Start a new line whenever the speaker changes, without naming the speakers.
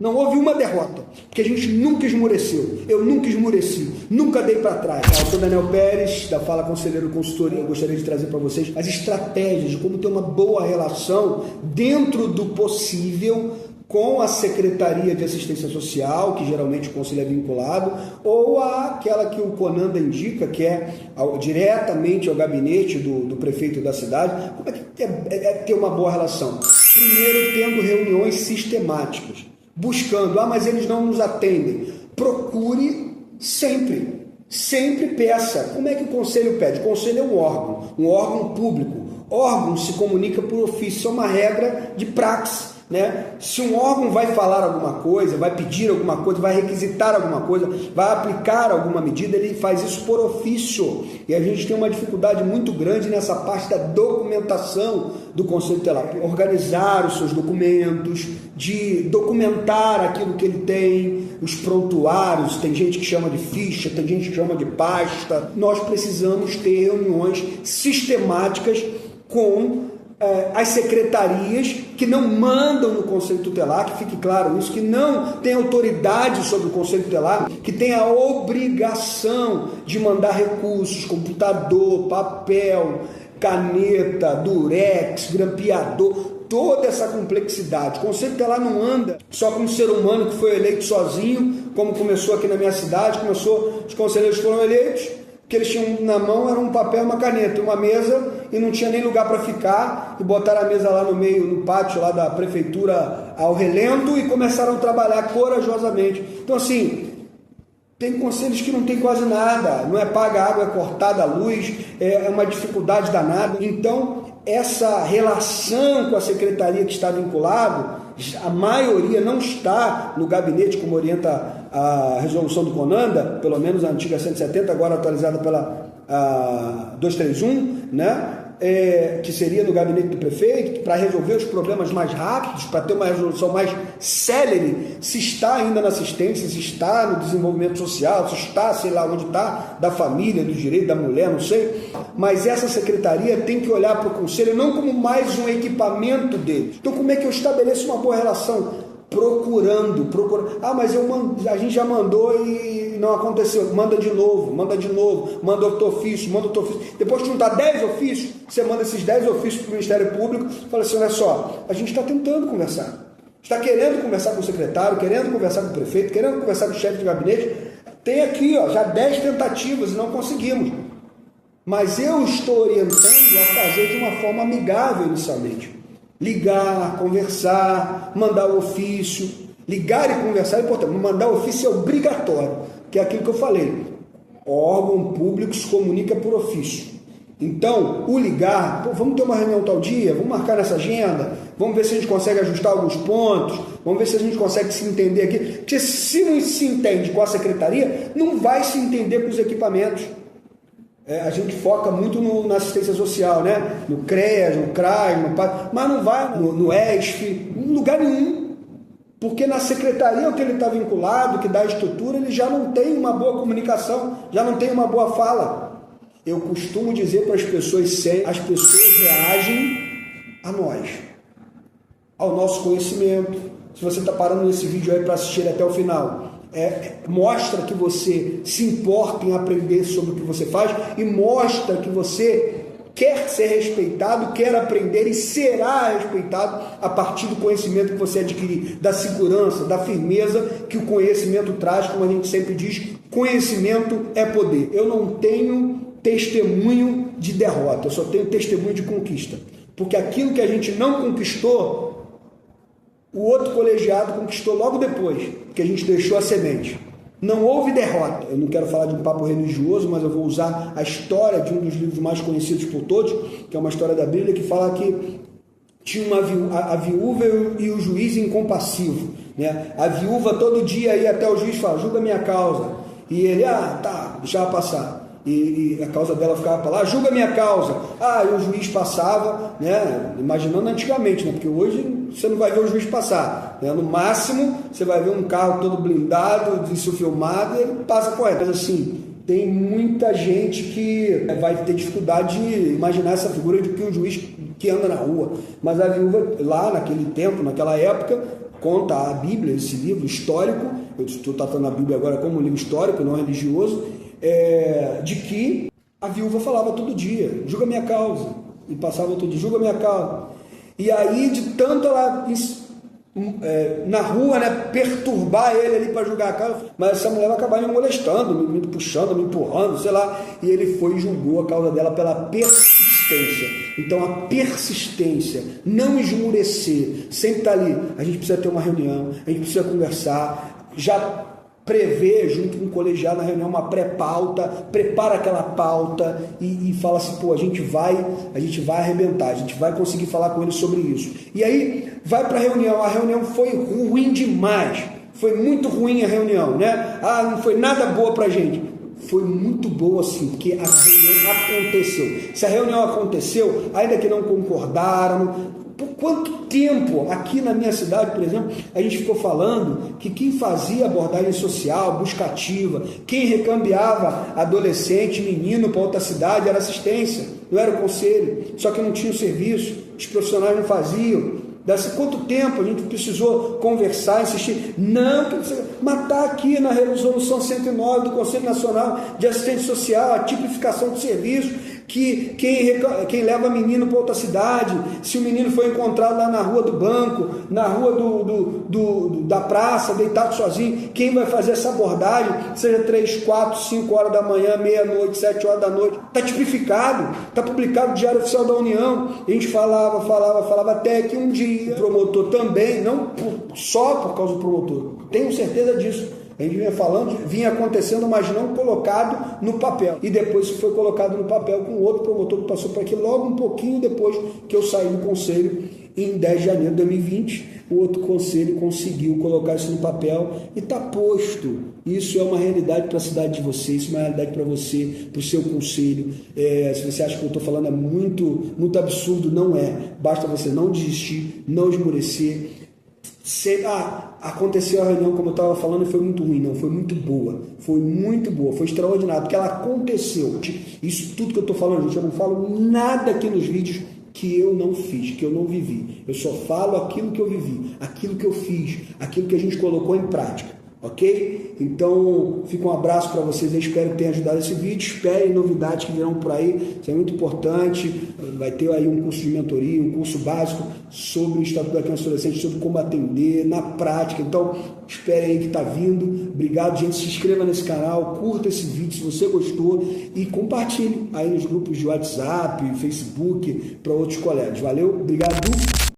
Não houve uma derrota, porque a gente nunca esmoreceu. Eu nunca esmoreci, nunca dei para trás. Eu sou Daniel Pérez, da Fala Conselheiro Consultoria. Eu gostaria de trazer para vocês as estratégias de como ter uma boa relação dentro do possível com a Secretaria de Assistência Social, que geralmente o conselho é vinculado, ou aquela que o Conanda indica, que é diretamente ao gabinete do prefeito da cidade. Como é que é ter uma boa relação? Primeiro, tendo reuniões sistemáticas, buscando, mas eles não nos atendem. Procure sempre peça. Como é que o conselho pede? O conselho é um órgão público. Órgão se comunica por ofício, isso é uma regra de praxe. Se um órgão vai falar alguma coisa, vai pedir alguma coisa, vai requisitar alguma coisa, vai aplicar alguma medida, ele faz isso por ofício. E a gente tem uma dificuldade muito grande nessa parte da documentação do Conselho Tutelar. Organizar os seus documentos, de documentar aquilo que ele tem, os prontuários, tem gente que chama de ficha, tem gente que chama de pasta. Nós precisamos ter reuniões sistemáticas com as secretarias que não mandam no Conselho Tutelar, que fique claro isso, que não tem autoridade sobre o Conselho Tutelar, que tem a obrigação de mandar recursos, computador, papel, caneta, durex, grampeador, toda essa complexidade. O Conselho Tutelar não anda só com um ser humano que foi eleito sozinho, como começou aqui na minha cidade, os conselheiros foram eleitos, que eles tinham na mão era um papel, uma caneta, uma mesa, e não tinha nem lugar para ficar, e botaram a mesa lá no meio, no pátio lá da prefeitura ao relento, e começaram a trabalhar corajosamente. Então assim, tem conselhos que não tem quase nada, não é paga água, é cortada a luz, é uma dificuldade danada. Então essa relação com a secretaria que está vinculado, a maioria não está no gabinete, como orienta a resolução do Conanda, pelo menos a antiga 170, agora atualizada pela 231, que seria no gabinete do prefeito, para resolver os problemas mais rápidos, para ter uma resolução mais célere, se está ainda na assistência, se está no desenvolvimento social, se está, sei lá, onde está, da família, do direito da mulher, não sei, mas essa secretaria tem que olhar para o conselho não como mais um equipamento deles. Então como é que eu estabeleço uma boa relação? Procurando. Mas a gente já mandou e não aconteceu. Manda de novo, manda outro ofício. Depois de juntar 10 ofícios, você manda esses 10 ofícios para o Ministério Público e fala assim, olha só, a gente está tentando conversar. Está querendo conversar com o secretário, querendo conversar com o prefeito, querendo conversar com o chefe de gabinete. Tem aqui já 10 tentativas e não conseguimos. Mas eu estou orientando a fazer de uma forma amigável inicialmente. Ligar, conversar, mandar o ofício. Ligar e conversar é importante. Mandar o ofício é obrigatório, que é aquilo que eu falei. O órgão público se comunica por ofício. Então, o ligar, vamos ter uma reunião tal dia, vamos marcar nessa agenda, vamos ver se a gente consegue ajustar alguns pontos, vamos ver se a gente consegue se entender aqui. Porque se não se entende com a secretaria, não vai se entender com os equipamentos. A gente foca muito na assistência social, no CREAS, no CRAS, mas não vai no ESF, em lugar nenhum. Porque na secretaria que ele está vinculado, que dá a estrutura, ele já não tem uma boa comunicação, já não tem uma boa fala. Eu costumo dizer para as pessoas reagem a nós, ao nosso conhecimento. Se você está parando nesse vídeo aí para assistir até o final, mostra que você se importa em aprender sobre o que você faz e mostra que você quer ser respeitado, quer aprender e será respeitado a partir do conhecimento que você adquirir, da segurança, da firmeza que o conhecimento traz. Como a gente sempre diz, conhecimento é poder. Eu não tenho testemunho de derrota, eu só tenho testemunho de conquista, porque aquilo que a gente não conquistou, o outro colegiado conquistou logo depois, que a gente deixou a semente. Não houve derrota. Eu não quero falar de um papo religioso, mas eu vou usar a história de um dos livros mais conhecidos por todos, que é uma história da Bíblia, que fala que tinha a viúva e o juiz incompassivo. A viúva todo dia ia até o juiz e falava, julga minha causa. E ele, deixava passar. E a causa dela ficava para lá, julga minha causa. E o juiz passava, imaginando antigamente, porque hoje você não vai ver o juiz passar, no máximo você vai ver um carro todo blindado, isso filmado, e ele passa correto. Mas assim, tem muita gente que vai ter dificuldade de imaginar essa figura de que um juiz que anda na rua. Mas a viúva, lá naquele tempo, naquela época, conta a Bíblia, esse livro histórico, eu estou tratando a Bíblia agora como um livro histórico, não religioso, de que a viúva falava todo dia, julga minha causa, e passava todo dia, julga minha causa. E aí, de tanto ela na rua, né, perturbar ele ali para julgar a causa, mas essa mulher vai acabar me molestando, me puxando, me empurrando, sei lá, e ele foi e julgou a causa dela pela persistência. Então a persistência, não esmurecer, sempre estar ali, a gente precisa ter uma reunião, a gente precisa conversar, já prever junto com o colegiado na reunião uma pré-pauta, prepara aquela pauta e fala assim, pô, a gente vai arrebentar, a gente vai conseguir falar com ele sobre isso. E aí vai para a reunião foi ruim demais, foi muito ruim a reunião, né? Não foi nada boa pra gente. Foi muito boa sim, porque a reunião aconteceu. Se a reunião aconteceu, ainda que não concordaram, por quanto tempo aqui na minha cidade, por exemplo, a gente ficou falando que quem fazia abordagem social, buscativa, quem recambiava adolescente, menino para outra cidade era assistência, não era o conselho, só que não tinha o serviço, os profissionais não faziam. Quanto tempo a gente precisou conversar, insistir? Não, mas está aqui na resolução 109 do Conselho Nacional de Assistência Social, a tipificação de serviço, que quem leva menino para outra cidade, se o menino foi encontrado lá na rua do banco, na rua da praça, deitado sozinho, quem vai fazer essa abordagem, seja 3, 4, 5 horas da manhã, meia-noite, 7 horas da noite, está tipificado, está publicado no Diário Oficial da União. A gente falava, até que um dia o promotor também, não só por causa do promotor, tenho certeza disso, a gente vinha acontecendo, mas não colocado no papel. E depois foi colocado no papel com outro promotor que passou por aqui logo um pouquinho depois que eu saí do conselho, em 10 de janeiro de 2020. O outro conselho conseguiu colocar isso no papel e está posto. Isso é uma realidade para a cidade de vocês, isso é uma realidade para você, para o seu conselho. Se você acha que eu estou falando é muito, muito absurdo, não é. Basta você não desistir, não esmorecer. Aconteceu a reunião, como eu estava falando, e foi muito ruim. Não, foi muito boa, foi extraordinário, porque ela aconteceu. Isso tudo que eu estou falando, gente, eu não falo nada aqui nos vídeos que eu não fiz, que eu não vivi. Eu só falo aquilo que eu vivi, aquilo que eu fiz, aquilo que a gente colocou em prática. Ok? Então, fica um abraço para vocês. Eu espero que tenha ajudado esse vídeo. Esperem novidades que virão por aí. Isso é muito importante. Vai ter aí um curso de mentoria, um curso básico sobre o Estatuto da Criança e Adolescente, sobre como atender na prática. Então, espere aí que está vindo. Obrigado, gente. Se inscreva nesse canal, curta esse vídeo se você gostou e compartilhe aí nos grupos de WhatsApp, Facebook, para outros colegas. Valeu? Obrigado.